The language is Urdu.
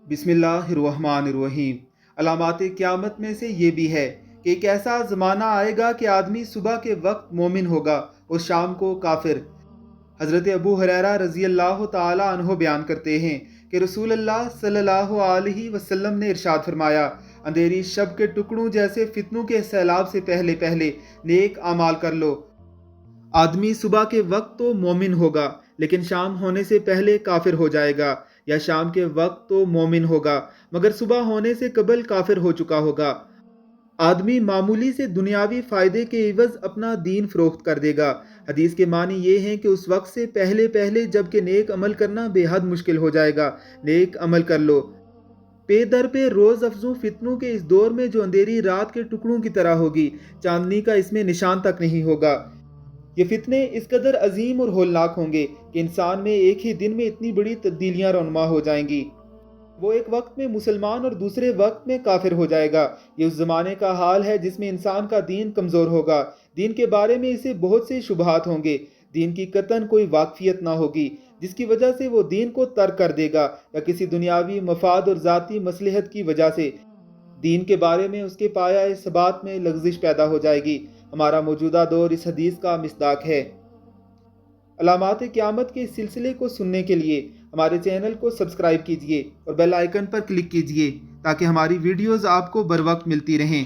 بسم اللہ الرحمن الرحیم۔ علامات قیامت میں سے یہ بھی ہے کہ ایک ایسا زمانہ آئے گا کہ آدمی صبح کے وقت مومن ہوگا اور شام کو کافر۔ حضرت ابو ہریرہ رضی اللہ تعالی عنہ بیان کرتے ہیں کہ رسول اللہ صلی اللہ علیہ وسلم نے ارشاد فرمایا، اندھیری شب کے ٹکڑوں جیسے فتنوں کے سیلاب سے پہلے پہلے نیک اعمال کر لو۔ آدمی صبح کے وقت تو مومن ہوگا لیکن شام ہونے سے پہلے کافر ہو جائے گا، یا شام کے وقت تو مومن ہوگا مگر صبح ہونے سے قبل کافر ہو چکا ہوگا۔ آدمی معمولی سے دنیاوی فائدے کے عوض اپنا دین فروخت کر دے گا۔ حدیث کے معنی یہ ہیں کہ اس وقت سے پہلے پہلے جب کہ نیک عمل کرنا بے حد مشکل ہو جائے گا، نیک عمل کر لو۔ پے در پہ روز افزوں فتنوں کے اس دور میں جو اندھیری رات کے ٹکڑوں کی طرح ہوگی، چاندنی کا اس میں نشان تک نہیں ہوگا۔ یہ فتنے اس قدر عظیم اور ہولناک ہوں گے کہ انسان میں ایک ہی دن میں اتنی بڑی تبدیلیاں رونما ہو جائیں گی۔ وہ ایک وقت میں مسلمان اور دوسرے وقت میں کافر ہو جائے گا۔ یہ اس زمانے کا حال ہے جس میں انسان کا دین کمزور ہوگا، دین کے بارے میں اسے بہت سے شبہات ہوں گے، دین کی قطعاً کوئی واقفیت نہ ہوگی، جس کی وجہ سے وہ دین کو ترک کر دے گا، یا کسی دنیاوی مفاد اور ذاتی مصلحت کی وجہ سے دین کے بارے میں اس کے پایہ ثبات میں لغزش پیدا ہو جائے گی۔ ہمارا موجودہ دور اس حدیث کا مصداق ہے۔ علامات قیامت کے اس سلسلے کو سننے کے لیے ہمارے چینل کو سبسکرائب کیجیے اور بیل آئیکن پر کلک کیجیے تاکہ ہماری ویڈیوز آپ کو بر وقت ملتی رہیں۔